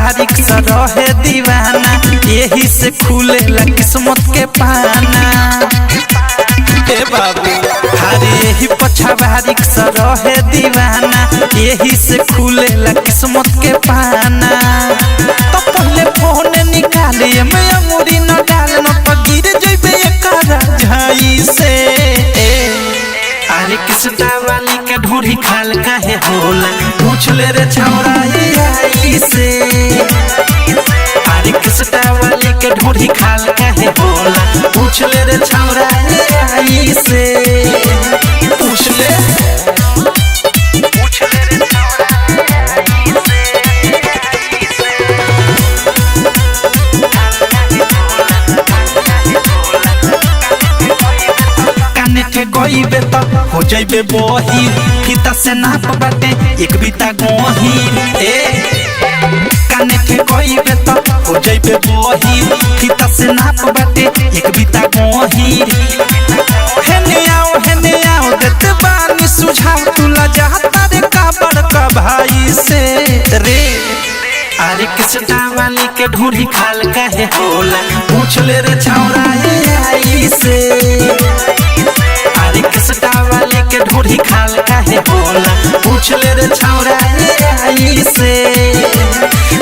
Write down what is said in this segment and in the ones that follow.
बारीक सा रहे दीवाना, यही से खुलेला किस्मत के पाना। ए बाबू हरे यही पछा बारीक सा रहे दीवाना, यही से खुलेला किस्मत के पाना। तो पहले फोन निकाले में अंगूरी न डाल न तो गिर जइबे एकरा झाई से। अरे किसटा वाली के ढूढ़ी खाल काहे होला, पूछ ले रे छौरा आई से। अरे किसटा वाली के ढूढ़ी खाल काहे होला, पूछ ले रे छौरा आई से। पूछ ले गईबे तो हो जाइबे बहिर, फीता से नाप बाटे एक बीता गहिर। काने के गईबे तो हो जाइबे बहिर, फीता से नाप बाटे एक बीता गहिर। हेने आओ देते बानी सुझाव, तुला जाता रे का बड़का भाई से रे। अरे किसटा वाली के ढूढ़ी खाल काहे होला, पूछ ले रे छौरा आई से। किसटा वाली के ढूढ़ी खाल काहे होला, पूछ ले रे छौरा आई से।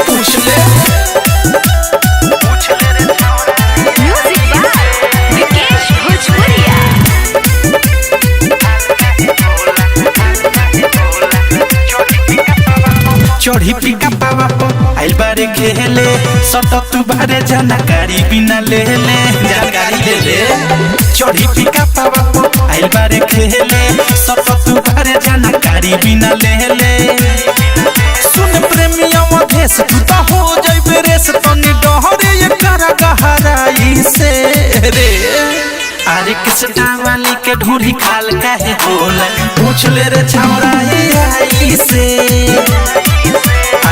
पूछ ले विकेश भोजपुरिया। चढ़ी पिका पावा आइल बारे खेले, सट तू बारे जानकारी बिना ले ले जानकारी ले ले। चढ़ी पिका पावा आइल बारे खेले, सट तू बारे जानकारी बिना ले ले। सुन प्रेमिया भेस तू तो हो जाइबे रेस, तनी डहरे ये करा गहराई से रे। अरे किसटा वाली के ढूढ़ी खाल काहे होला, पूछ ले रे छौरा आई से।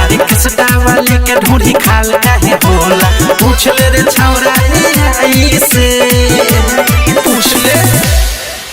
अरे किसटा वाली के ढूढ़ी खाल काहे होला, पूछ ले रे छौरा आई से।